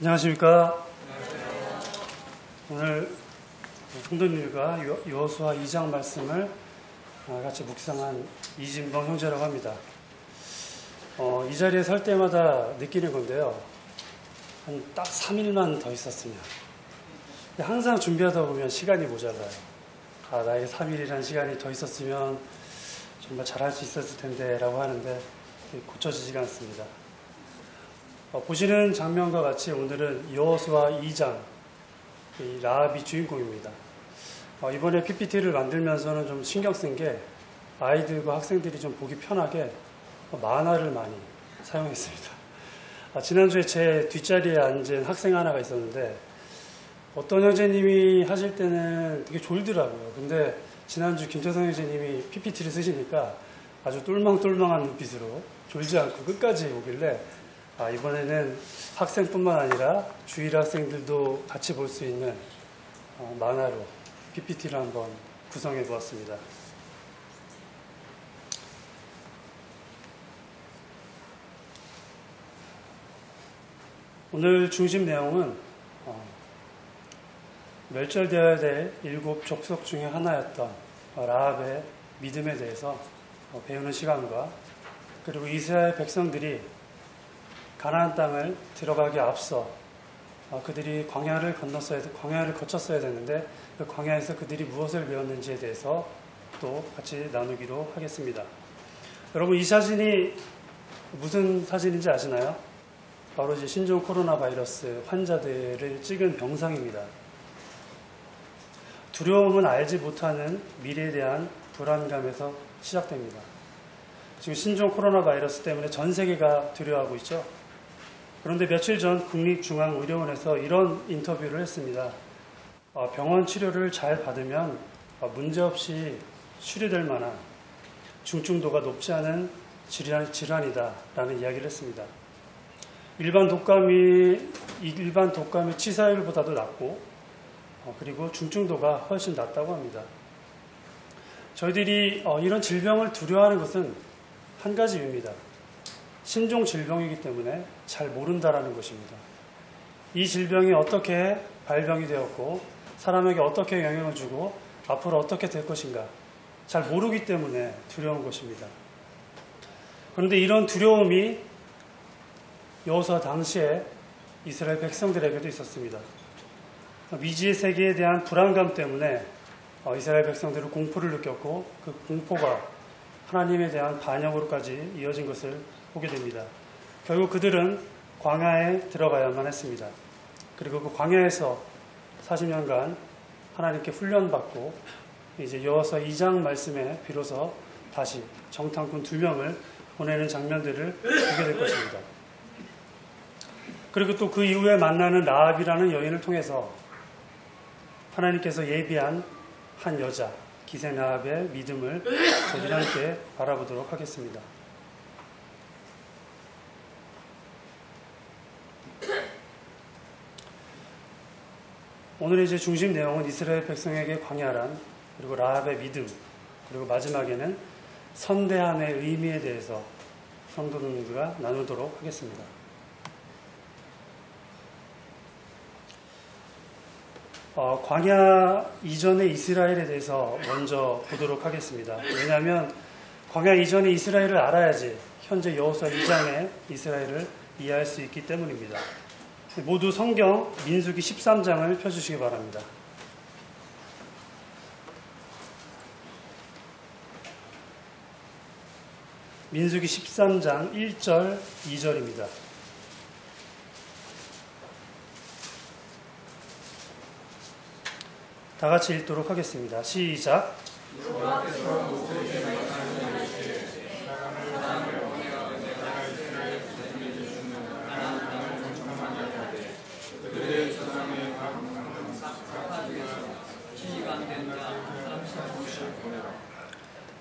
안녕하십니까. 오늘 성도님들과 여호수아 2장 말씀을 같이 묵상한 이진범 형제라고 합니다. 이 자리에 설 때마다 느끼는 건데요. 한 딱 3일만 더 있었으면. 항상 준비하다 보면 시간이 모자라요. 나에게 3일이라는 시간이 더 있었으면 정말 잘할 수 있었을 텐데 라고 하는데 고쳐지지가 않습니다. 보시는 장면과 같이 오늘은 여호수아 2장 라합이 주인공입니다. 이번에 PPT를 만들면서는 좀 신경 쓴 게 아이들과 학생들이 좀 보기 편하게 만화를 많이 사용했습니다. 지난주에 제 뒷자리에 앉은 학생 하나가 있었는데 어떤 형제님이 하실 때는 되게 졸더라고요. 근데 지난주 김태성 형제님이 PPT를 쓰시니까 아주 똘망똘망한 눈빛으로 졸지 않고 끝까지 오길래 이번에는 학생뿐만 아니라 주일 학생들도 같이 볼 수 있는 만화로 PPT를 한번 구성해 보았습니다. 오늘 중심 내용은 멸절되어야 될 7 족속 중에 하나였던 라합의 믿음에 대해서 배우는 시간과 그리고 이스라엘 백성들이 가나안 땅을 들어가기 앞서 그들이 광야를 거쳤어야 되는데 그 광야에서 그들이 무엇을 배웠는지에 대해서 또 같이 나누기로 하겠습니다. 여러분, 이 사진이 무슨 사진인지 아시나요? 바로 이제 신종 코로나 바이러스 환자들을 찍은 병상입니다. 두려움은 알지 못하는 미래에 대한 불안감에서 시작됩니다. 지금 신종 코로나 바이러스 때문에 전 세계가 두려워하고 있죠. 그런데 며칠 전 국립중앙의료원에서 이런 인터뷰를 했습니다. 병원 치료를 잘 받으면 문제없이 치료될 만한 중증도가 높지 않은 질환이다라는 이야기를 했습니다. 일반 독감의 치사율보다도 낮고 그리고 중증도가 훨씬 낮다고 합니다. 저희들이 이런 질병을 두려워하는 것은 한 가지 이유입니다. 신종 질병이기 때문에 잘 모른다라는 것입니다. 이 질병이 어떻게 발병이 되었고 사람에게 어떻게 영향을 주고 앞으로 어떻게 될 것인가 잘 모르기 때문에 두려운 것입니다. 그런데 이런 두려움이 여호수아 당시에 이스라엘 백성들에게도 있었습니다. 미지의 세계에 대한 불안감 때문에 이스라엘 백성들은 공포를 느꼈고 그 공포가 하나님에 대한 반역으로까지 이어진 것을 보게 됩니다. 결국 그들은 광야에 들어가야만 했습니다. 그리고 그 광야에서 40년간 하나님께 훈련받고 이제 여호수아 2장 말씀에 비로소 다시 정탐꾼 2명을 보내는 장면들을 보게 될 것입니다. 그리고 또 그 이후에 만나는 라합이라는 여인을 통해서 하나님께서 예비한 한 여자 기생 라합의 믿음을 저희들 함께 바라보도록 하겠습니다. 오늘 이제 중심 내용은 이스라엘 백성에게 광야란 그리고 라합의 믿음 그리고 마지막에는 선대함의 의미에 대해서 성도님들과 나누도록 하겠습니다. 광야 이전의 이스라엘에 대해서 먼저 보도록 하겠습니다. 왜냐하면 광야 이전의 이스라엘을 알아야지 현재 여호수아 2장의 이스라엘을 이해할 수 있기 때문입니다. 모두 성경 민수기 13장을 펴주시기 바랍니다. 민수기 13장 1절 2절입니다. 다 같이 읽도록 하겠습니다. 시작.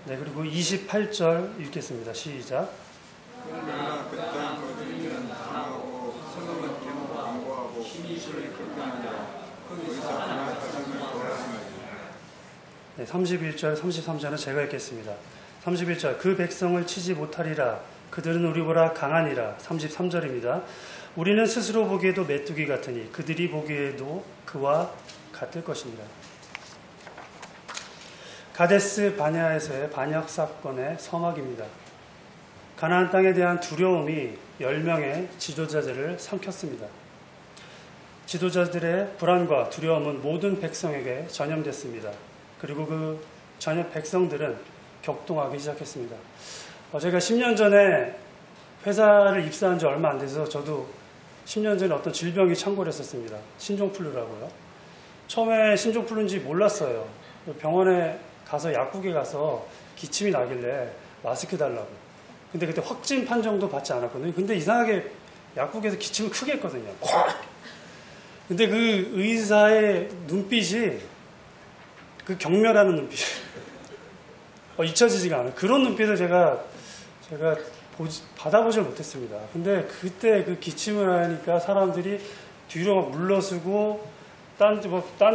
네, 그리고 28절 읽겠습니다. 시작. 네, 31절, 33절은 제가 읽겠습니다. 31절, 그 백성을 치지 못하리라. 그들은 우리보다 강하니라. 33절입니다. 우리는 스스로 보기에도 메뚜기 같으니 그들이 보기에도 그와 같을 것입니다. 가데스 바네아에서의 반역 사건의 서막입니다. 가나안 땅에 대한 두려움이 10명의 지도자들을 삼켰습니다. 지도자들의 불안과 두려움은 모든 백성에게 전염됐습니다. 그리고 그 전역 백성들은 격동하기 시작했습니다. 제가 10년 전에 회사를 입사한 지 얼마 안 돼서 저도 10년 전에 어떤 질병이 창궐 했었습니다. 신종플루라고요. 처음에 신종플루인지 몰랐어요. 병원에 가서 약국에 가서 기침이 나길래 마스크 달라고. 근데 그때 확진 판정도 받지 않았거든요. 근데 이상하게 약국에서 기침을 크게 했거든요. 콱! 근데 그 의사의 눈빛이 그 경멸하는 눈빛. 잊혀지지가 않아요. 그런 눈빛을 제가 받아보질 못했습니다. 근데 그때 그 기침을 하니까 사람들이 뒤로 막 물러서고 딴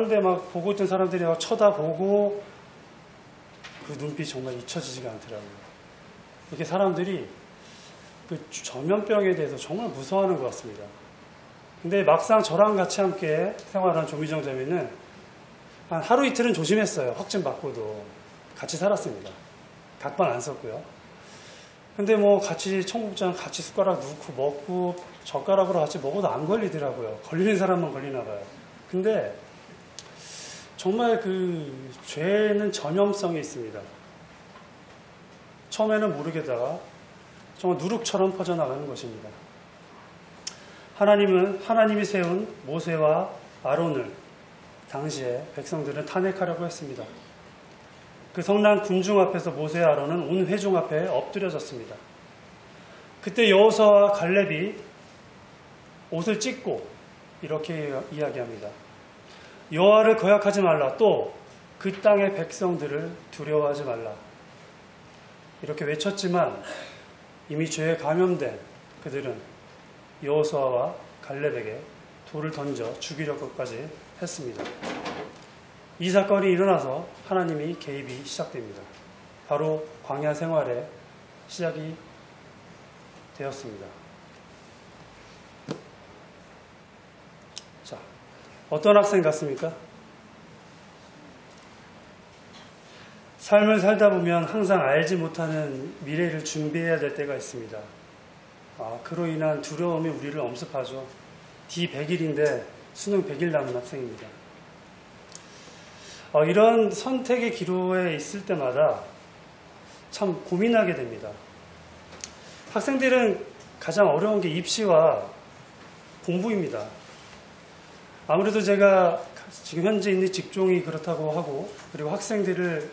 데 막 보고 있던 사람들이 막 쳐다보고 그 눈빛이 정말 잊혀지지가 않더라고요. 이렇게 사람들이 그 전염병에 대해서 정말 무서워하는 것 같습니다. 근데 막상 저랑 같이 함께 생활한 조미정 자매는 한 하루 이틀은 조심했어요. 확진 받고도. 같이 살았습니다. 각방 안 썼고요. 근데 뭐 같이 청국장 같이 숟가락 넣고 먹고 젓가락으로 같이 먹어도 안 걸리더라고요. 걸리는 사람만 걸리나 봐요. 근데 정말 그 죄는 전염성이 있습니다. 처음에는 모르게다가 정말 누룩처럼 퍼져나가는 것입니다. 하나님이 세운 모세와 아론을 당시에 백성들은 탄핵하려고 했습니다. 그 성난 군중 앞에서 모세와 아론은 온 회중 앞에 엎드려졌습니다. 그때 여호수아와 갈렙이 옷을 찢고 이렇게 이야기합니다. 여호와를 거역하지 말라. 또 그 땅의 백성들을 두려워하지 말라. 이렇게 외쳤지만 이미 죄에 감염된 그들은 여호수아와 갈렙에게 돌을 던져 죽이려고까지 했습니다. 이 사건이 일어나서 하나님이 개입이 시작됩니다. 바로 광야 생활의 시작이 되었습니다. 자, 어떤 학생 같습니까? 삶을 살다 보면 항상 알지 못하는 미래를 준비해야 될 때가 있습니다. 그로 인한 두려움이 우리를 엄습하죠. D100일인데 수능 100일 남은 학생입니다. 이런 선택의 기로에 있을 때마다 참 고민하게 됩니다. 학생들은 가장 어려운 게 입시와 공부입니다. 아무래도 제가 지금 현재 있는 직종이 그렇다고 하고 그리고 학생들과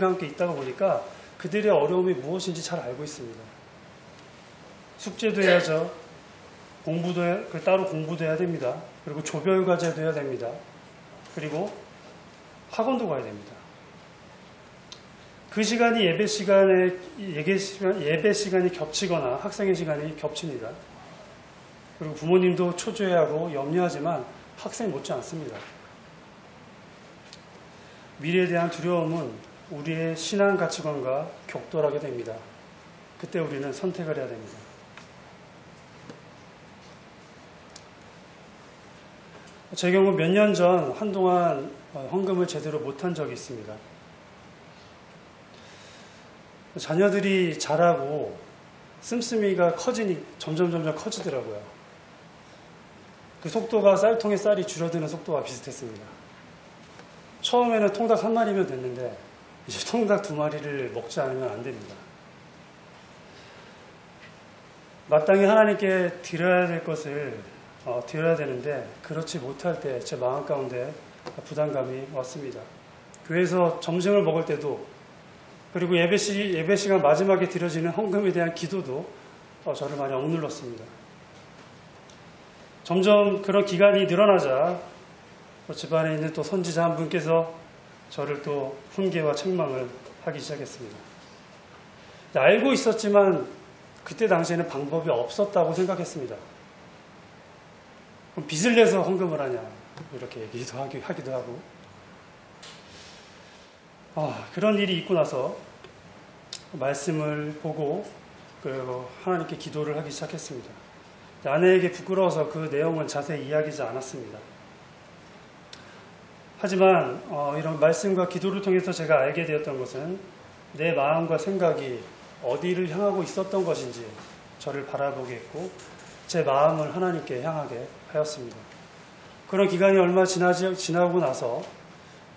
함께 있다가 보니까 그들의 어려움이 무엇인지 잘 알고 있습니다. 숙제도 해야죠. 따로 공부도 해야 됩니다. 그리고 조별 과제도 해야 됩니다. 그리고 학원도 가야 됩니다. 그 시간이 예배 시간이 겹치거나 학생의 시간이 겹칩니다. 그리고 부모님도 초조해하고 염려하지만 학생 못지 않습니다. 미래에 대한 두려움은 우리의 신앙 가치관과 격돌하게 됩니다. 그때 우리는 선택을 해야 됩니다. 제 경우 몇 년 전 한동안 헌금을 제대로 못한 적이 있습니다. 자녀들이 자라고 씀씀이가 점점 커지더라고요. 그 속도가 쌀통에 쌀이 줄어드는 속도와 비슷했습니다. 처음에는 통닭 한 마리면 됐는데 이제 통닭 2마리를 먹지 않으면 안 됩니다. 마땅히 하나님께 드려야 될 것을 드려야 되는데 그렇지 못할 때 제 마음 가운데 부담감이 왔습니다. 교회에서 점심을 먹을 때도 그리고 예배 시간 마지막에 드려지는 헌금에 대한 기도도 저를 많이 억눌렀습니다. 점점 그런 기간이 늘어나자 집안에 있는 또 선지자 한 분께서 저를 또 훈계와 책망을 하기 시작했습니다. 알고 있었지만 그때 당시에는 방법이 없었다고 생각했습니다. 그럼 빚을 내서 헌금을 하냐 이렇게 하기도 하고 그런 일이 있고 나서 말씀을 보고 그리고 하나님께 기도를 하기 시작했습니다. 아내에게 부끄러워서 그 내용은 자세히 이야기하지 않았습니다. 하지만 이런 말씀과 기도를 통해서 제가 알게 되었던 것은 내 마음과 생각이 어디를 향하고 있었던 것인지 저를 바라보게 했고 제 마음을 하나님께 향하게 하였습니다. 그런 기간이 얼마 지나고 나서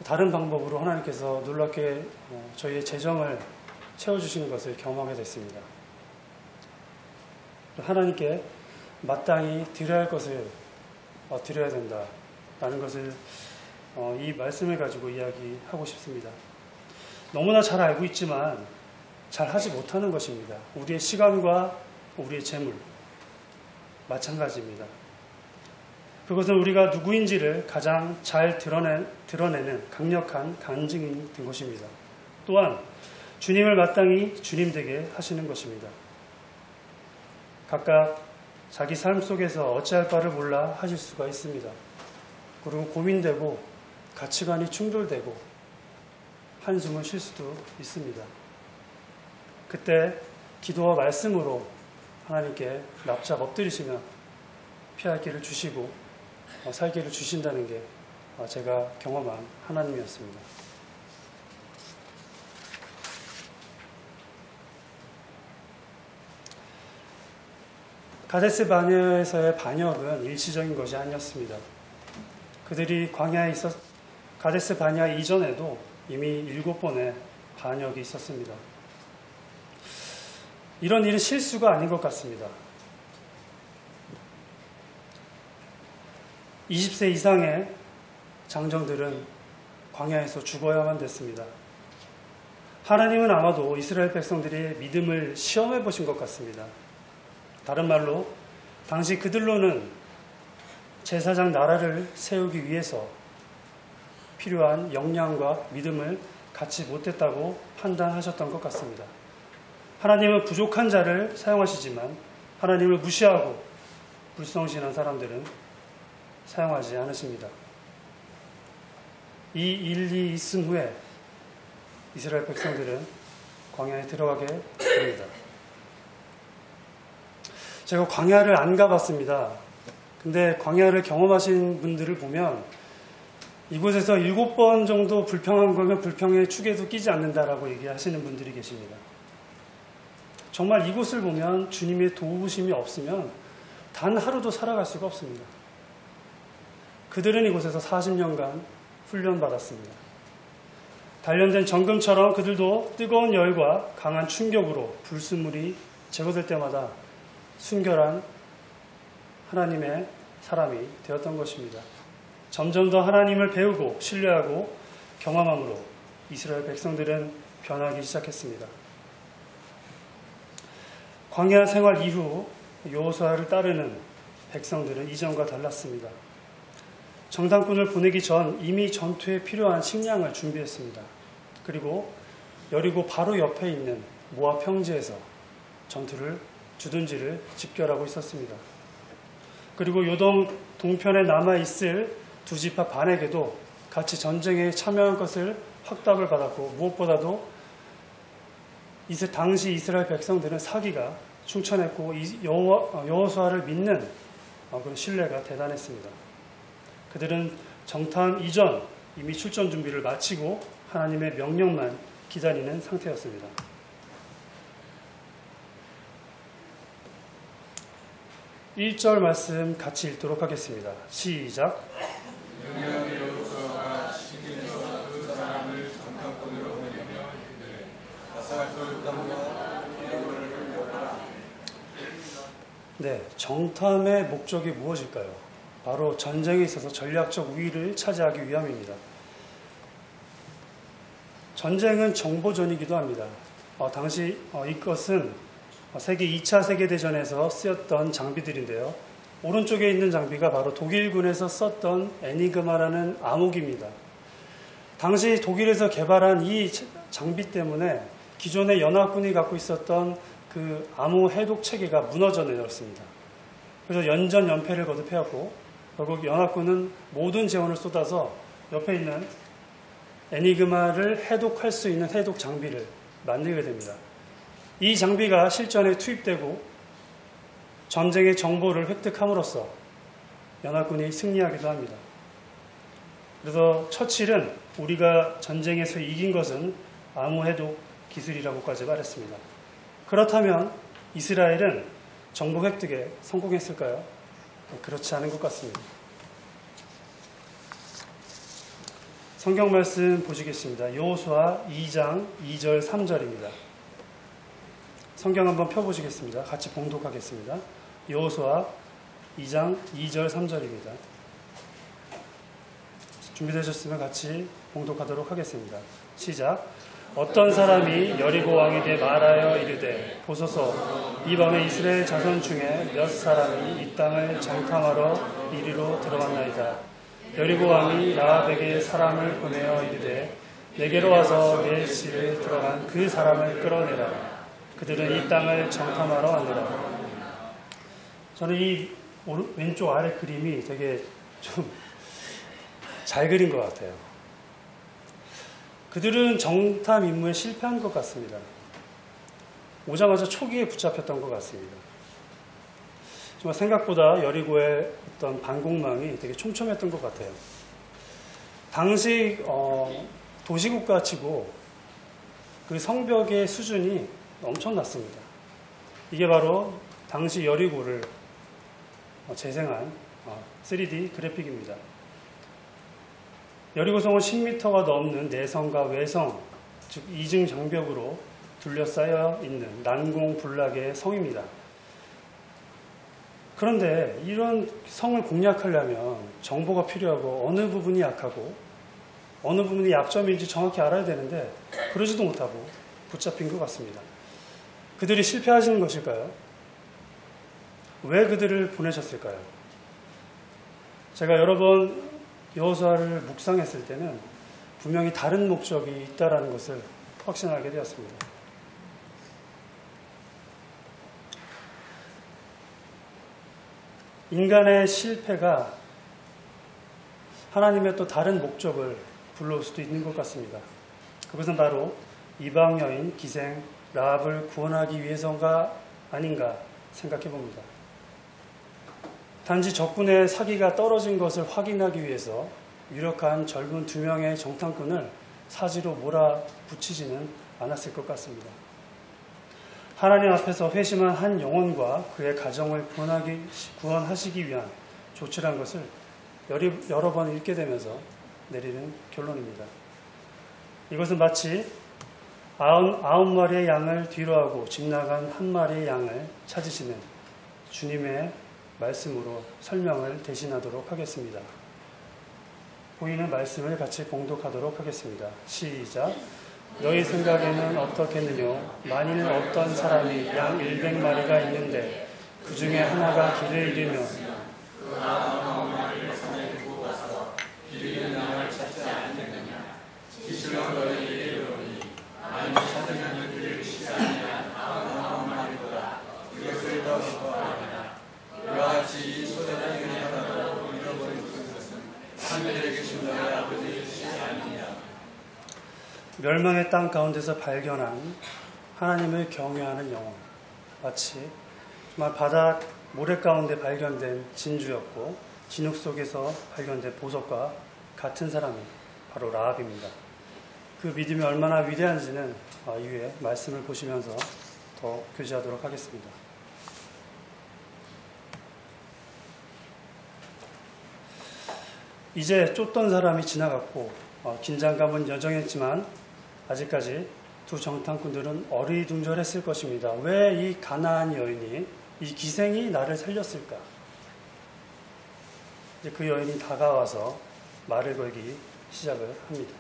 다른 방법으로 하나님께서 놀랍게 저희의 재정을 채워주시는 것을 경험하게 됐습니다. 하나님께 마땅히 드려야 할 것을 드려야 된다라는 것을 이 말씀을 가지고 이야기하고 싶습니다. 너무나 잘 알고 있지만 잘 하지 못하는 것입니다. 우리의 시간과 우리의 재물 마찬가지입니다. 그것은 우리가 누구인지를 가장 잘 드러내는 강력한 간증이 된 것입니다. 또한 주님을 마땅히 주님 되게 하시는 것입니다. 각각 자기 삶 속에서 어찌할 바를 몰라 하실 수가 있습니다. 그리고 고민되고 가치관이 충돌되고 한숨을 쉴 수도 있습니다. 그때 기도와 말씀으로 하나님께 납작 엎드리시며 피할 길을 주시고 살 길을 주신다는 게 제가 경험한 하나님이었습니다. 가데스 바네아에서의 반역은 일시적인 것이 아니었습니다. 그들이 광야에 가데스 바네아 이전에도 이미 7번의 반역이 있었습니다. 이런 일은 실수가 아닌 것 같습니다. 20세 이상의 장정들은 광야에서 죽어야만 됐습니다. 하나님은 아마도 이스라엘 백성들의 믿음을 시험해 보신 것 같습니다. 다른 말로 당시 그들로는 제사장 나라를 세우기 위해서 필요한 역량과 믿음을 갖지 못했다고 판단하셨던 것 같습니다. 하나님은 부족한 자를 사용하시지만 하나님을 무시하고 불성실한 사람들은 사용하지 않으십니다. 이 일이 있은 후에 이스라엘 백성들은 광야에 들어가게 됩니다. 제가 광야를 안 가봤습니다. 근데 광야를 경험하신 분들을 보면 이곳에서 7번 정도 불평한 거면 불평의 축에도 끼지 않는다라고 얘기하시는 분들이 계십니다. 정말 이곳을 보면 주님의 도우심이 없으면 단 하루도 살아갈 수가 없습니다. 그들은 이곳에서 40년간 훈련받았습니다. 단련된 정금처럼 그들도 뜨거운 열과 강한 충격으로 불순물이 제거될 때마다 순결한 하나님의 사람이 되었던 것입니다. 점점 더 하나님을 배우고 신뢰하고 경험함으로 이스라엘 백성들은 변하기 시작했습니다. 광야 생활 이후 여호수아를 따르는 백성들은 이전과 달랐습니다. 정탐꾼을 보내기 전 이미 전투에 필요한 식량을 준비했습니다. 그리고 여리고 바로 옆에 있는 모압 평지에서 전투를 주둔지를 집결하고 있었습니다. 그리고 요동 동편에 남아있을 두 지파 반에게도 같이 전쟁에 참여한 것을 확답을 받았고 무엇보다도 당시 이스라엘 백성들은 사기가 충천했고 여호수아를 믿는 그런 신뢰가 대단했습니다. 그들은 정탐 이전 이미 출전 준비를 마치고 하나님의 명령만 기다리는 상태였습니다. 1절 말씀 같이 읽도록 하겠습니다. 시작. 네, 정탐의 목적이 무엇일까요? 바로 전쟁에 있어서 전략적 우위를 차지하기 위함입니다. 전쟁은 정보전이기도 합니다. 당시 이것은 세계 2차 세계대전에서 쓰였던 장비들인데요. 오른쪽에 있는 장비가 바로 독일군에서 썼던 애니그마라는 암흑입니다. 당시 독일에서 개발한 이 장비 때문에 기존의 연합군이 갖고 있었던 그 암호 해독 체계가 무너져 내렸습니다. 그래서 연전연패를 거듭해왔고 결국 연합군은 모든 재원을 쏟아서 옆에 있는 애니그마를 해독할 수 있는 해독 장비를 만들게 됩니다. 이 장비가 실전에 투입되고 전쟁의 정보를 획득함으로써 연합군이 승리하기도 합니다. 그래서 처칠은 우리가 전쟁에서 이긴 것은 암호 해독 기술이라고까지 말했습니다. 그렇다면 이스라엘은 정보 획득에 성공했을까요? 그렇지 않은 것 같습니다. 성경 말씀 보시겠습니다. 여호수아 2장 2절 3절입니다. 성경 한번 펴보시겠습니다. 같이 봉독하겠습니다. 여호수아 2장 2절 3절입니다. 준비되셨으면 같이 봉독하도록 하겠습니다. 시작. 어떤 사람이 여리고 왕에게 말하여 이르되 보소서 이밤에 이스라엘 자손 중에 몇 사람이 이 땅을 정탐하러 이리로 들어갔나이다. 여리고 왕이 라합에게 사람을 보내어 이르되 내게로 와서 내 집에 들어간 그 사람을 끌어내라. 그들은 이 땅을 정탐하러 왔느라. 저는 이 왼쪽 아래 그림이 되게 좀 잘 그린 것 같아요. 그들은 정탐 임무에 실패한 것 같습니다. 오자마자 초기에 붙잡혔던 것 같습니다. 정말 생각보다 여리고의 어떤 방공망이 되게 촘촘했던 것 같아요. 당시 도시국가 치고 그 성벽의 수준이 엄청났습니다. 이게 바로 당시 여리고를 재생한 3D 그래픽입니다. 여리고성은 10m가 넘는 내성과 외성, 즉 이중 장벽으로 둘러싸여 있는 난공불락의 성입니다. 그런데 이런 성을 공략하려면 정보가 필요하고 어느 부분이 약하고 어느 부분이 약점인지 정확히 알아야 되는데 그러지도 못하고 붙잡힌 것 같습니다. 그들이 실패하시는 것일까요? 왜 그들을 보내셨을까요? 제가 여러 번 여호수아를 묵상했을 때는 분명히 다른 목적이 있다는 것을 확신하게 되었습니다. 인간의 실패가 하나님의 또 다른 목적을 불러올 수도 있는 것 같습니다. 그것은 바로 이방 여인 기생 라합을 구원하기 위해서가 아닌가 생각해 봅니다. 단지 적군의 사기가 떨어진 것을 확인하기 위해서 유력한 젊은 2명의 정탐꾼을 사지로 몰아붙이지는 않았을 것 같습니다. 하나님 앞에서 회심한 한 영혼과 그의 가정을 구원하시기 위한 조치란 것을 여러 번 읽게 되면서 내리는 결론입니다. 이것은 마치 9마리의 양을 뒤로하고 집 나간 1마리의 양을 찾으시는 주님의 말씀으로 설명을 대신하도록 하겠습니다. 보이는 말씀을 같이 봉독하도록 하겠습니다. 시작. 너희 생각에는 어떻겠느냐? 만일 어떤 사람이 양 100마리가 있는데 그 중에 하나가 길을 잃으면 그 9마리를 보내고 가서 길 잃은 양을 찾지 않겠느냐? 지시로 너희에게 이르노니 만일 찾으면 그를 치지 아니한 9마리보다 이것을 더 기뻐하리라. 이와 같이 이 소자는 하나도 잃어버린 것은 하늘에 계신 너희 아버지이시지 아니냐. 멸망의 땅 가운데서 발견한 하나님을 경외하는 영혼, 마치 정말 바다 모래 가운데 발견된 진주였고 진흙 속에서 발견된 보석과 같은 사람이 바로 라합입니다. 그 믿음이 얼마나 위대한지는 이후에 말씀을 보시면서 더 교제하도록 하겠습니다. 이제 쫓던 사람이 지나갔고 긴장감은 여전했지만 아직까지 두 정탐꾼들은 어리둥절했을 것입니다. 왜 이 가나안 여인이, 이 기생이 나를 살렸을까? 이제 그 여인이 다가와서 말을 걸기 시작을 합니다.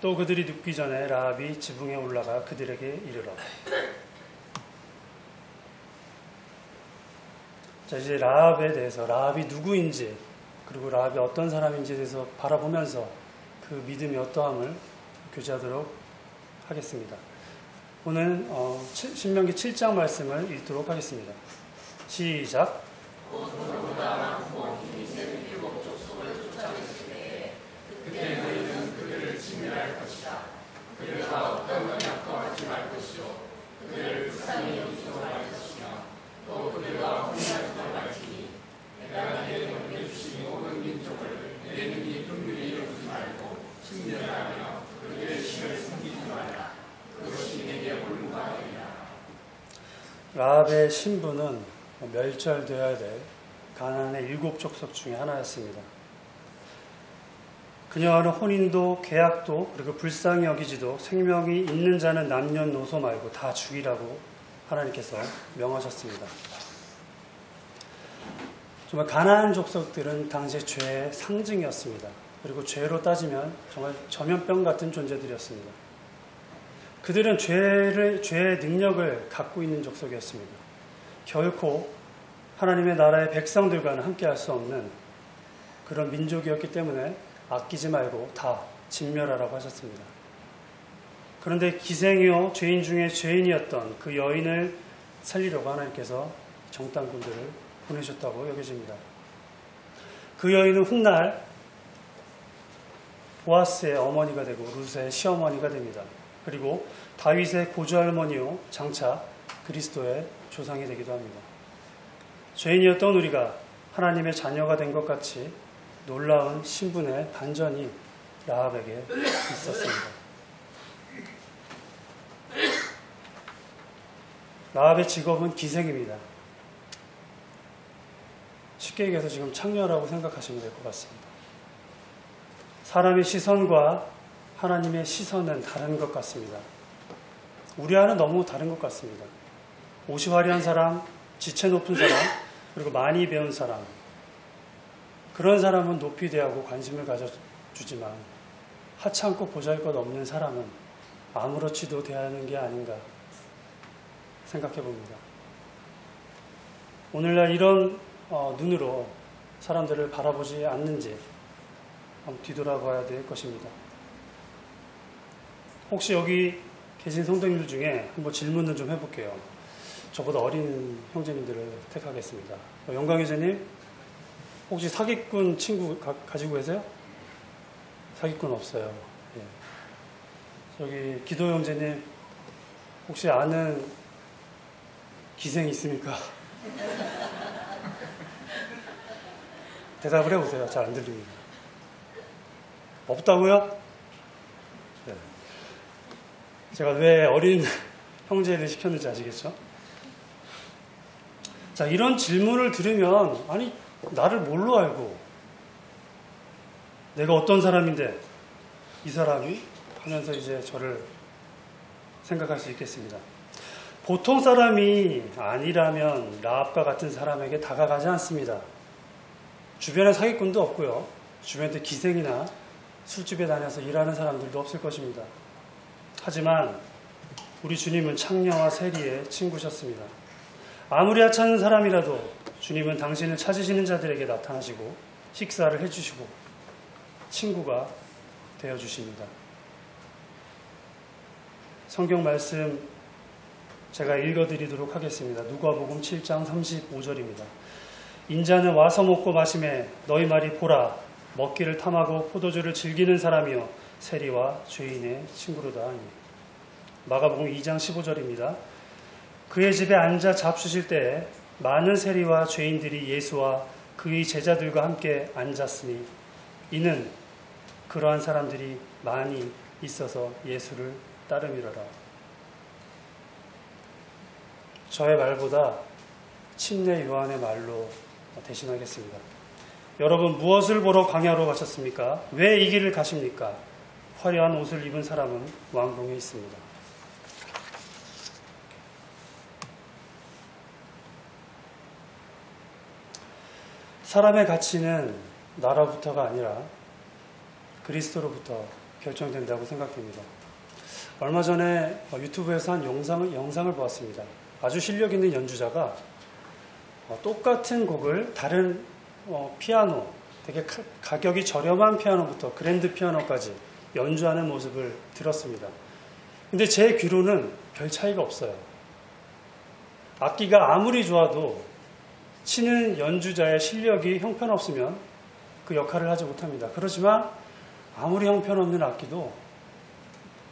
또 그들이 눕기 전에 라합이 지붕에 올라가 그들에게 이르러. 자, 이제 라합에 대해서, 라합이 누구인지 그리고 라합이 어떤 사람인지에 대해서 바라보면서 그 믿음이 어떠함을 교제하도록 하겠습니다. 오늘 신명기 7장 말씀을 읽도록 하겠습니다. 시작. 그때 너희는 그들을 진멸할 것이다. 그들과 어떤 언약도 하지 말 것이요 그들을 불쌍히 여기지 말 것이며 라합의 신부는 멸절되어야 될 가나안의 7 족속 중에 하나였습니다. 그녀와는 혼인도 계약도 그리고 불쌍히 여기지도 생명이 있는 자는 남녀노소 말고 다 죽이라고 하나님께서 명하셨습니다. 정말 가나안 족속들은 당시의 죄의 상징이었습니다. 그리고 죄로 따지면 정말 전염병 같은 존재들이었습니다. 그들은 죄의 능력을 갖고 있는 족속이었습니다. 결코 하나님의 나라의 백성들과는 함께할 수 없는 그런 민족이었기 때문에 아끼지 말고 다 진멸하라고 하셨습니다. 그런데 기생이요 죄인 중에 죄인이었던 그 여인을 살리려고 하나님께서 정탐꾼들을 보내셨다고 여겨집니다. 그 여인은 훗날 보아스의 어머니가 되고 룻의 시어머니가 됩니다. 그리고 다윗의 고조할머니요 장차 그리스도의 조상이 되기도 합니다. 죄인이었던 우리가 하나님의 자녀가 된 것 같이 놀라운 신분의 반전이 라합에게 있었습니다. 라합의 직업은 기생입니다. 쉽게 얘기해서 지금 창녀라고 생각하시면 될 것 같습니다. 사람의 시선과 하나님의 시선은 다른 것 같습니다. 우리와는 너무 다른 것 같습니다. 옷이 화려한 사람, 지체 높은 사람, 그리고 많이 배운 사람, 그런 사람은 높이 대하고 관심을 가져주지만 하찮고 보잘것없는 사람은 아무렇지도 대하는 게 아닌가 생각해 봅니다. 오늘날 이런 눈으로 사람들을 바라보지 않는지 한번 뒤돌아봐야 될 것입니다. 혹시 여기 계신 성도님들 중에 한번 질문을 좀 해볼게요. 저보다 어린 형제님들을 택하겠습니다. 영광 형제님, 혹시 사기꾼 친구 가지고 계세요? 사기꾼 없어요. 예. 저기 기도 형제님, 혹시 아는 기생 있습니까? 대답을 해보세요. 잘 안 들립니다. 없다고요? 네. 제가 왜 어린 형제를 시켰는지 아시겠죠? 자, 이런 질문을 들으면, 아니, 나를 뭘로 알고, 내가 어떤 사람인데, 이 사람이? 하면서 이제 저를 생각할 수 있겠습니다. 보통 사람이 아니라면 라합과 같은 사람에게 다가가지 않습니다. 주변에 사기꾼도 없고요. 주변에 기생이나 술집에 다녀서 일하는 사람들도 없을 것입니다. 하지만 우리 주님은 창녀와 세리의 친구셨습니다. 아무리 하찮은 사람이라도 주님은 당신을 찾으시는 자들에게 나타나시고 식사를 해주시고 친구가 되어주십니다. 성경 말씀 제가 읽어드리도록 하겠습니다. 누가복음 7장 35절입니다. 인자는 와서 먹고 마시매 너희 말이 보라 먹기를 탐하고 포도주를 즐기는 사람이여 세리와 죄인의 친구로다 하니. 마가복음 2장 15절입니다. 그의 집에 앉아 잡수실 때에 많은 세리와 죄인들이 예수와 그의 제자들과 함께 앉았으니 이는 그러한 사람들이 많이 있어서 예수를 따름이로라. 저의 말보다 침례 요한의 말로 대신하겠습니다. 여러분, 무엇을 보러 광야로 가셨습니까? 왜 이 길을 가십니까? 화려한 옷을 입은 사람은 왕궁에 있습니다. 사람의 가치는 나라부터가 아니라 그리스도로부터 결정된다고 생각됩니다. 얼마 전에 유튜브에서 한 영상을 보았습니다. 아주 실력 있는 연주자가 똑같은 곡을 다른 피아노, 되게 가격이 저렴한 피아노부터 그랜드 피아노까지 연주하는 모습을 들었습니다. 근데 제 귀로는 별 차이가 없어요. 악기가 아무리 좋아도 치는 연주자의 실력이 형편없으면 그 역할을 하지 못합니다. 그렇지만 아무리 형편없는 악기도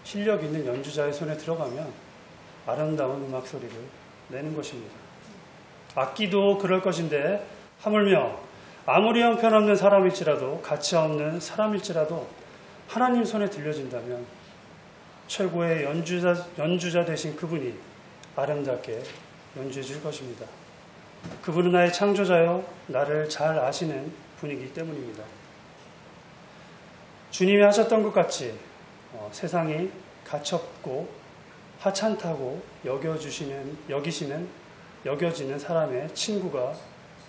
실력 있는 연주자의 손에 들어가면 아름다운 음악 소리를 내는 것입니다. 악기도 그럴 것인데 하물며 아무리 형편없는 사람일지라도 가치 없는 사람일지라도 하나님 손에 들려진다면 최고의 연주자 되신 그분이 아름답게 연주해 줄 것입니다. 그분은 나의 창조자요, 나를 잘 아시는 분이기 때문입니다. 주님이 하셨던 것 같이 세상이 가엾고 하찮다고 여겨지는 사람의 친구가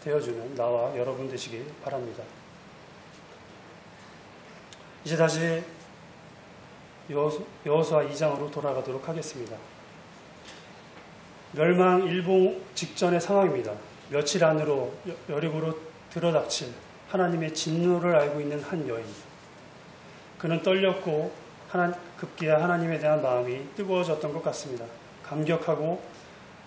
되어주는 나와 여러분 되시길 바랍니다. 이제 다시 여호수아 2장으로 돌아가도록 하겠습니다. 멸망 일봉 직전의 상황입니다. 며칠 안으로 여리고로 들어닥칠 하나님의 진노를 알고 있는 한 여인. 그는 떨렸고 급기야 하나님에 대한 마음이 뜨거워졌던 것 같습니다. 감격하고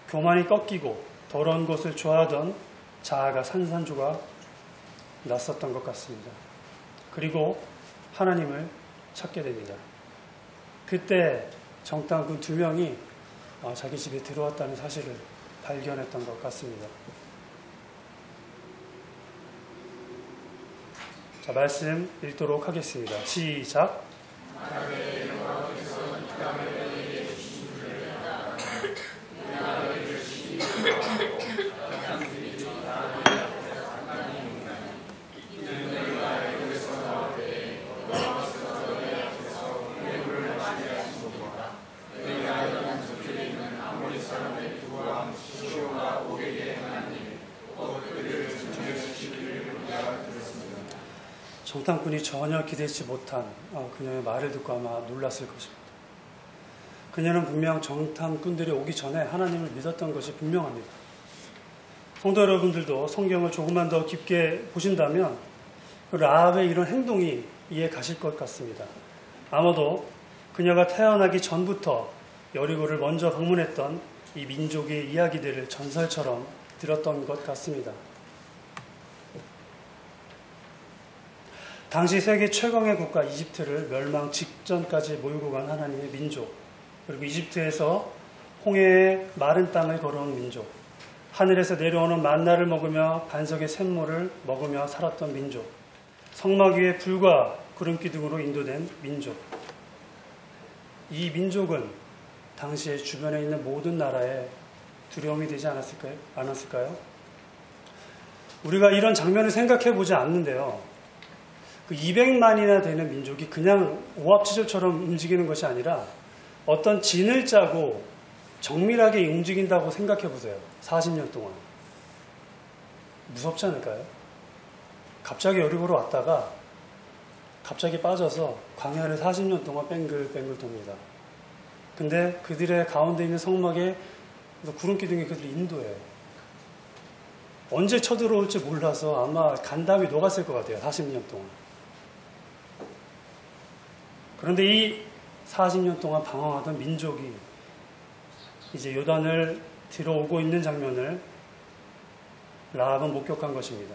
교만이 꺾이고 더러운 것을 좋아하던 자아가 산산조각 났었던 것 같습니다. 그리고 하나님을 찾게 됩니다. 그때 정탐꾼 2명이 자기 집에 들어왔다는 사실을 발견했던 것 같습니다. 자, 말씀 읽도록 하겠습니다. 시작. 정탐꾼이 전혀 기대치 못한 그녀의 말을 듣고 아마 놀랐을 것입니다. 그녀는 분명 정탐꾼들이 오기 전에 하나님을 믿었던 것이 분명합니다. 성도 여러분들도 성경을 조금만 더 깊게 보신다면 그 라합의 이런 행동이 이해 가실 것 같습니다. 아마도 그녀가 태어나기 전부터 여리고를 먼저 방문했던 이 민족의 이야기들을 전설처럼 들었던 것 같습니다. 당시 세계 최강의 국가 이집트를 멸망 직전까지 몰고 간 하나님의 민족, 그리고 이집트에서 홍해의 마른 땅을 걸어온 민족, 하늘에서 내려오는 만나를 먹으며 반석의 샘물을 먹으며 살았던 민족, 성막 위에 불과 구름기둥으로 인도된 민족. 이 민족은 당시에 주변에 있는 모든 나라에 두려움이 되지 않았을까요? 우리가 이런 장면을 생각해 보지 않는데요. 그 200만이나 되는 민족이 그냥 오합지졸처럼 움직이는 것이 아니라 어떤 진을 짜고 정밀하게 움직인다고 생각해 보세요. 40년 동안. 무섭지 않을까요? 갑자기 여리고로 왔다가 갑자기 빠져서 광야를 40년 동안 뱅글뱅글 돕니다. 근데 그들의 가운데 있는 성막에 구름기둥이 그들을 인도해요. 언제 쳐들어올지 몰라서 아마 간담이 녹았을 것 같아요. 40년 동안. 그런데 이 40년 동안 방황하던 민족이 이제 요단을 들어오고 있는 장면을 라합은 목격한 것입니다.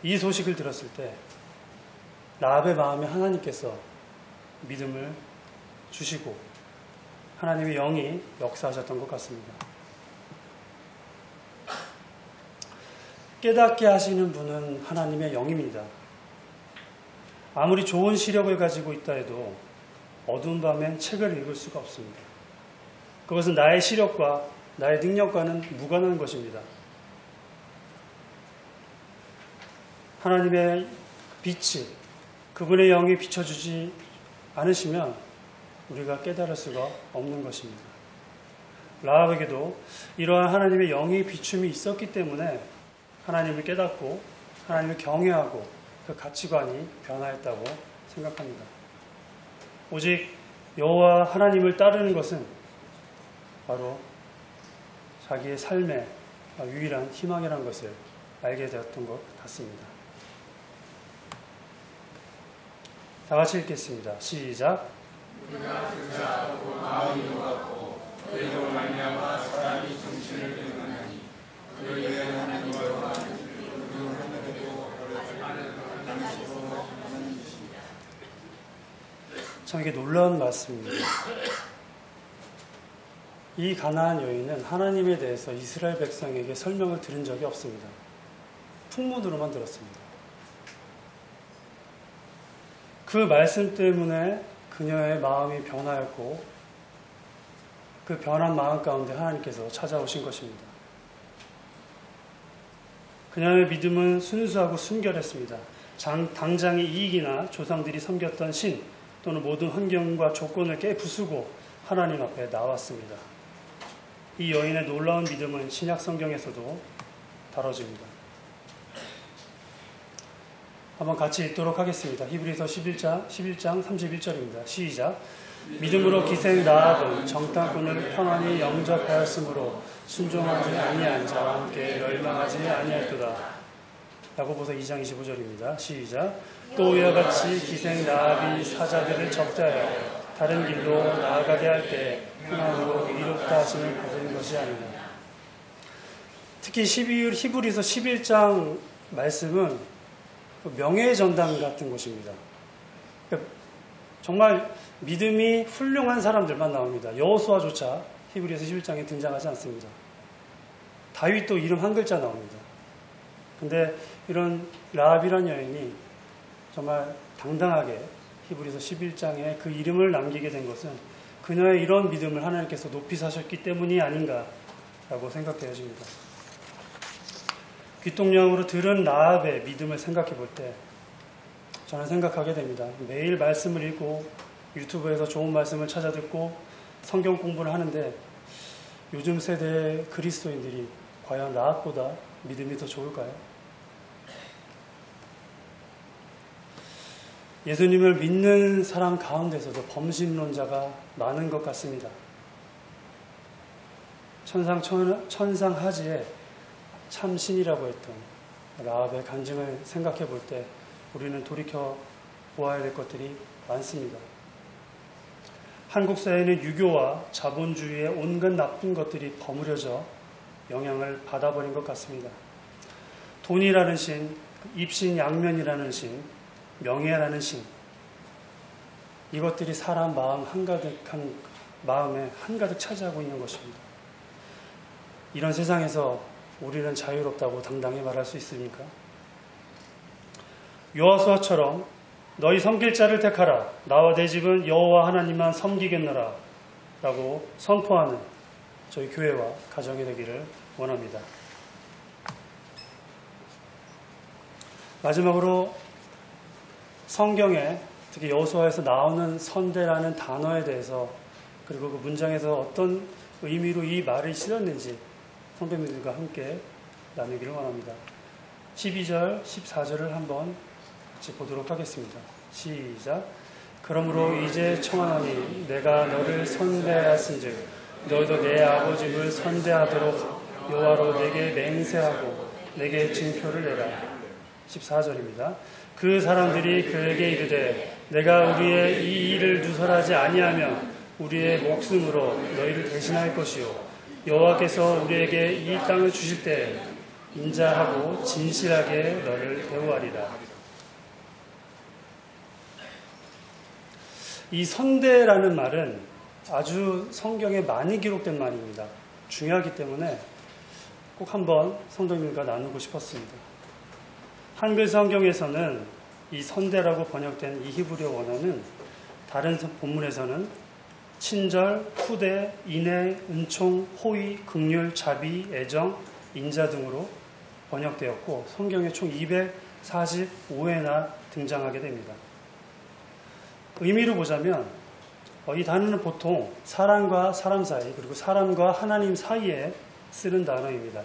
이 소식을 들었을 때 라합의 마음에 하나님께서 믿음을 주시고 하나님의 영이 역사하셨던 것 같습니다. 깨닫게 하시는 분은 하나님의 영입니다. 아무리 좋은 시력을 가지고 있다 해도 어두운 밤엔 책을 읽을 수가 없습니다. 그것은 나의 시력과 나의 능력과는 무관한 것입니다. 하나님의 빛이, 그분의 영이 비춰주지 않으시면 우리가 깨달을 수가 없는 것입니다. 라합에게도 이러한 하나님의 영의 비춤이 있었기 때문에 하나님을 깨닫고 하나님을 경외하고 그 가치관이 변화했다고 생각합니다. 오직 여호와 하나님을 따르는 것은 바로 자기의 삶의 유일한 희망이라는 것을 알게 되었던 것 같습니다. 다 같이 읽겠습니다. 시작. 우리가 등자하고 마음이 녹았고 그로 말미암아 사람이 정신을 잃었나니 그에게 하나님과 참 이게 놀라운 말씀입니다. 이 가나안 여인은 하나님에 대해서 이스라엘 백성에게 설명을 들은 적이 없습니다. 풍문으로만 들었습니다. 그 말씀 때문에 그녀의 마음이 변하였고 그 변한 마음 가운데 하나님께서 찾아오신 것입니다. 그녀의 믿음은 순수하고 순결했습니다. 당장의 이익이나 조상들이 섬겼던 신 또는 모든 환경과 조건을 깨부수고 하나님 앞에 나왔습니다. 이 여인의 놀라운 믿음은 신약 성경에서도 다뤄집니다. 한번 같이 읽도록 하겠습니다. 히브리서 11장 31절입니다. 시작. 믿음으로 기생 라합은 정탐꾼을 평안히 영접하였으므로 순종하지 아니한 자와 함께 멸망하지 아니하였도다. 야고보서 2장 25절입니다. 시작. 또 이와 같이 기생 라합이 사자들을 접대하여 다른 길로 나아가게 할 때 평안으로 이롭다 하심을 받은 것이 아니냐. 특히 히브리서 11장 말씀은 명예의 전당 같은 것입니다. 정말 믿음이 훌륭한 사람들만 나옵니다. 여호수아조차 히브리서 11장에 등장하지 않습니다. 다윗도 이름 한 글자 나옵니다. 근데 이런 라합이라는 여인이 정말 당당하게 히브리서 11장에 그 이름을 남기게 된 것은 그녀의 이런 믿음을 하나님께서 높이 사셨기 때문이 아닌가라고 생각되어집니다. 귀동냥으로 들은 라합의 믿음을 생각해 볼 때 저는 생각하게 됩니다. 매일 말씀을 읽고 유튜브에서 좋은 말씀을 찾아 듣고 성경 공부를 하는데 요즘 세대의 그리스도인들이 과연 라합보다 믿음이 더 좋을까요? 예수님을 믿는 사람 가운데서도 범신론자가 많은 것 같습니다. 천상하지에 참신이라고 했던 라합의 간증을 생각해 볼 때 우리는 돌이켜 보아야 될 것들이 많습니다. 한국 사회는 유교와 자본주의의 온갖 나쁜 것들이 버무려져 영향을 받아버린 것 같습니다. 돈이라는 신, 입신양면이라는 신, 명예라는 신, 이것들이 사람 마음에 한가득 차지하고 있는 것입니다. 이런 세상에서 우리는 자유롭다고 당당히 말할 수 있습니까? 여호수아처럼 너희 섬길 자를 택하라. 나와 내 집은 여호와 하나님만 섬기겠노라 라고 선포하는 저희 교회와 가정이 되기를 원합니다. 마지막으로 성경에 특히 여호수아에서 나오는 선대라는 단어에 대해서 그리고 그 문장에서 어떤 의미로 이 말을 실었는지 선배님들과 함께 나누기를 원합니다. 12절, 14절을 한번 같이 보도록 하겠습니다. 시작. 그러므로 이제 청하노니 내가 너를 선대하였은즉 너도 내 아버지를 선대하도록 여호와로 내게 맹세하고 내게 증표를 내라. 14절입니다. 그 사람들이 그에게 이르되 내가 우리의 이 일을 누설하지 아니하면 우리의 목숨으로 너희를 대신할 것이요 여호와께서 우리에게 이 땅을 주실 때 인자하고 진실하게 너를 대우하리라. 이 선대라는 말은 아주 성경에 많이 기록된 말입니다. 중요하기 때문에 꼭 한번 성도님과 나누고 싶었습니다. 한글 성경에서는 이 선대라고 번역된 이 히브리어 원어는 다른 본문에서는 친절, 후대, 인애, 은총, 호의, 긍휼, 자비, 애정, 인자 등으로 번역되었고 성경에 총 245회나 등장하게 됩니다. 의미로 보자면 이 단어는 보통 사람과 사람 사이 그리고 사람과 하나님 사이에 쓰는 단어입니다.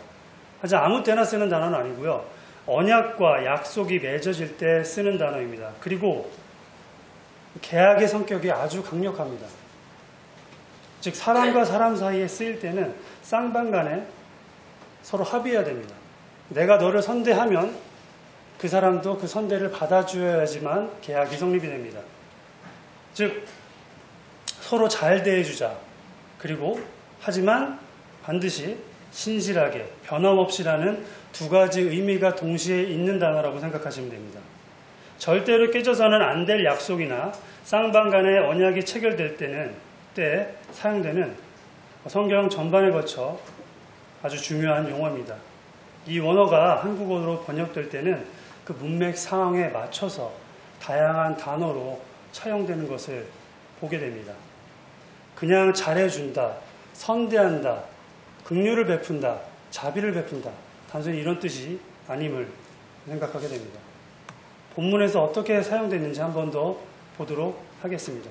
하지만 아무 때나 쓰는 단어는 아니고요. 언약과 약속이 맺어질 때 쓰는 단어입니다. 그리고 계약의 성격이 아주 강력합니다. 즉 사람과 사람 사이에 쓰일 때는 쌍방간에 서로 합의해야 됩니다. 내가 너를 선대하면 그 사람도 그 선대를 받아줘야지만 계약이 성립이 됩니다. 즉 서로 잘 대해주자. 그리고 하지만 반드시 신실하게 변함없이라는 두 가지 의미가 동시에 있는 단어라고 생각하시면 됩니다. 절대로 깨져서는 안 될 약속이나 쌍방 간의 언약이 체결될 때 사용되는 성경 전반에 거쳐 아주 중요한 용어입니다. 이 원어가 한국어로 번역될 때는 그 문맥 상황에 맞춰서 다양한 단어로 차용되는 것을 보게 됩니다. 그냥 잘해준다, 선대한다, 긍휼을 베푼다, 자비를 베푼다. 단순히 이런 뜻이 아님을 생각하게 됩니다. 본문에서 어떻게 사용됐는지 한 번 더 보도록 하겠습니다.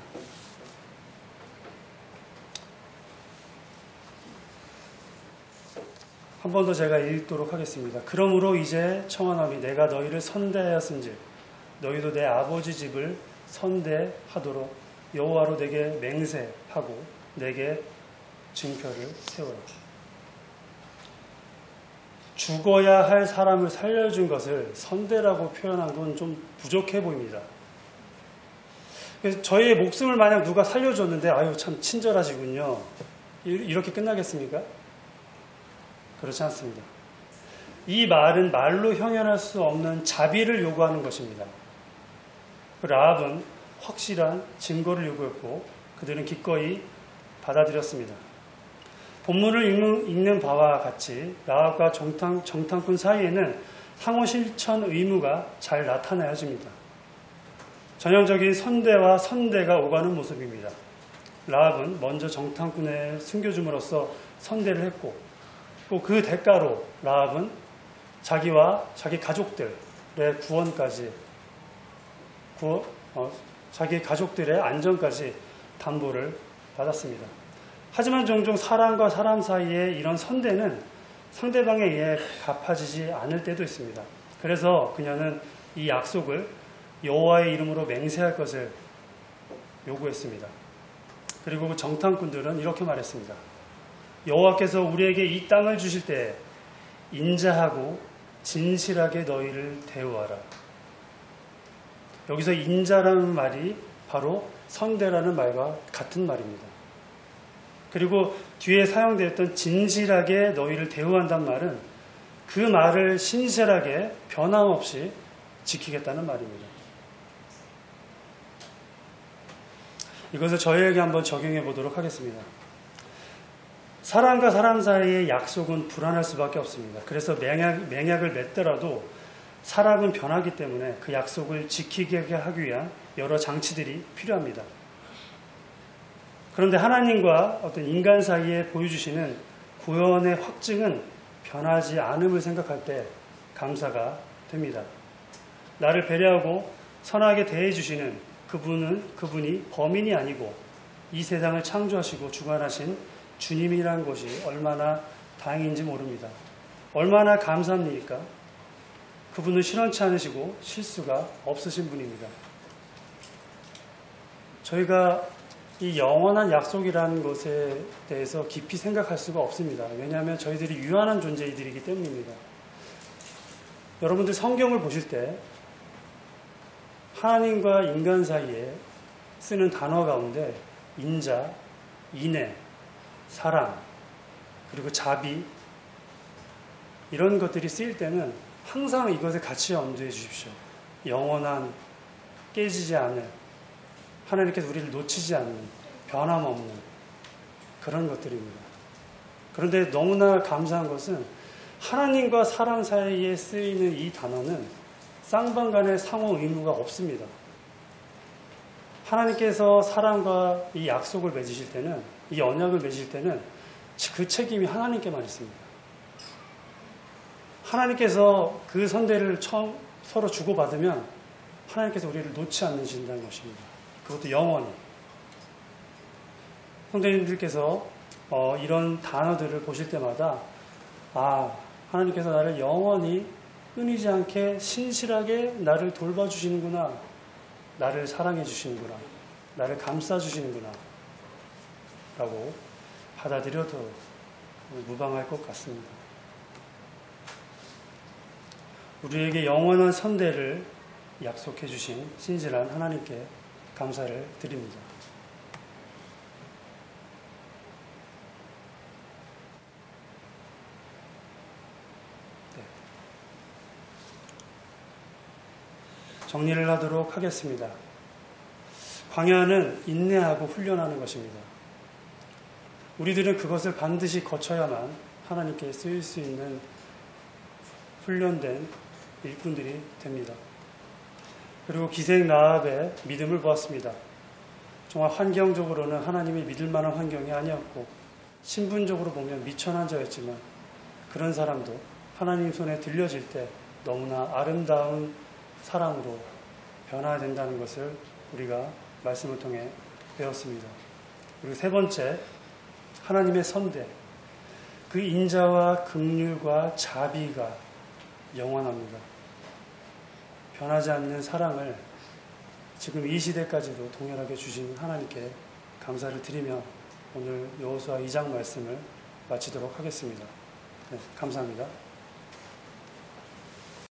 한 번 더 제가 읽도록 하겠습니다. 그러므로 이제 청하노니 내가 너희를 선대하였은즉 너희도 내 아버지 집을 선대하도록 여호와로 내게 맹세하고 내게 증표를 세우라. 죽어야 할 사람을 살려준 것을 선대라고 표현한 건 좀 부족해 보입니다. 그래서 저희의 목숨을 만약 누가 살려줬는데 아유 참 친절하시군요. 이렇게 끝나겠습니까? 그렇지 않습니다. 이 말은 말로 형용할 수 없는 자비를 요구하는 것입니다. 라합은 확실한 증거를 요구했고 그들은 기꺼이 받아들였습니다. 본문을 읽는 바와 같이 라합과 정탐꾼 사이에는 상호 실천 의무가 잘 나타나야집니다. 전형적인 선대와 선대가 오가는 모습입니다. 라합은 먼저 정탐꾼을 숨겨줌으로써 선대를 했고 또 그 대가로 라합은 자기와 자기 가족들의 구원까지 자기 가족들의 안전까지 담보를 받았습니다. 하지만 종종 사람과 사람 사이에 이런 선대는 상대방에 의해 갚아지지 않을 때도 있습니다. 그래서 그녀는 이 약속을 여호와의 이름으로 맹세할 것을 요구했습니다. 그리고 그 정탐꾼들은 이렇게 말했습니다. 여호와께서 우리에게 이 땅을 주실 때 인자하고 진실하게 너희를 대우하라. 여기서 인자라는 말이 바로 선대라는 말과 같은 말입니다. 그리고 뒤에 사용되었던 진실하게 너희를 대우한다는 말은 그 말을 신실하게 변함없이 지키겠다는 말입니다. 이것을 저희에게 한번 적용해 보도록 하겠습니다. 사람과 사람 사이의 약속은 불안할 수밖에 없습니다. 그래서 맹약을 맺더라도 사람은 변하기 때문에 그 약속을 지키게 하기 위한 여러 장치들이 필요합니다. 그런데 하나님과 어떤 인간 사이에 보여주시는 구원의 확증은 변하지 않음을 생각할 때 감사가 됩니다. 나를 배려하고 선하게 대해주시는 그분이 범인이 아니고 이 세상을 창조하시고 주관하신 주님이라는 것이 얼마나 다행인지 모릅니다. 얼마나 감사합니까? 그분은 실현치 않으시고 실수가 없으신 분입니다. 저희가 이 영원한 약속이라는 것에 대해서 깊이 생각할 수가 없습니다. 왜냐하면 저희들이 유한한 존재이들이기 때문입니다. 여러분들 성경을 보실 때 하나님과 인간 사이에 쓰는 단어 가운데 인자, 인애, 사랑, 그리고 자비 이런 것들이 쓰일 때는 항상 이것에 같이 염두해 주십시오. 영원한, 깨지지 않을, 하나님께서 우리를 놓치지 않는, 변함없는 그런 것들입니다. 그런데 너무나 감사한 것은 하나님과 사람 사이에 쓰이는 이 단어는 쌍방간의 상호 의무가 없습니다. 하나님께서 사람과 이 약속을 맺으실 때는, 이 언약을 맺으실 때는 그 책임이 하나님께만 있습니다. 하나님께서 그 선대를 서로 주고받으면 하나님께서 우리를 놓지 않으신다는 것입니다. 그것도 영원히. 성도님들께서 이런 단어들을 보실 때마다 하나님께서 나를 영원히 끊이지 않게 신실하게 나를 돌봐주시는구나, 나를 사랑해 주시는구나, 나를 감싸 주시는구나 라고 받아들여도 무방할 것 같습니다. 우리에게 영원한 선대를 약속해 주신 신실한 하나님께 감사를 드립니다. 정리를 하도록 하겠습니다. 광야는 인내하고 훈련하는 것입니다. 우리들은 그것을 반드시 거쳐야만 하나님께 쓰일 수 있는 훈련된 일꾼들이 됩니다. 그리고 기생 라합의 믿음을 보았습니다. 정말 환경적으로는 하나님이 믿을 만한 환경이 아니었고 신분적으로 보면 미천한 자였지만 그런 사람도 하나님 손에 들려질 때 너무나 아름다운 사랑으로 변화된다는 것을 우리가 말씀을 통해 배웠습니다. 그리고 세 번째, 하나님의 선대. 그 인자와 긍휼과 자비가 영원합니다. 변하지 않는 사랑을 지금 이 시대까지도 동일하게 주신 하나님께 감사를 드리며 오늘 여호수아 2장 말씀을 마치도록 하겠습니다. 네, 감사합니다.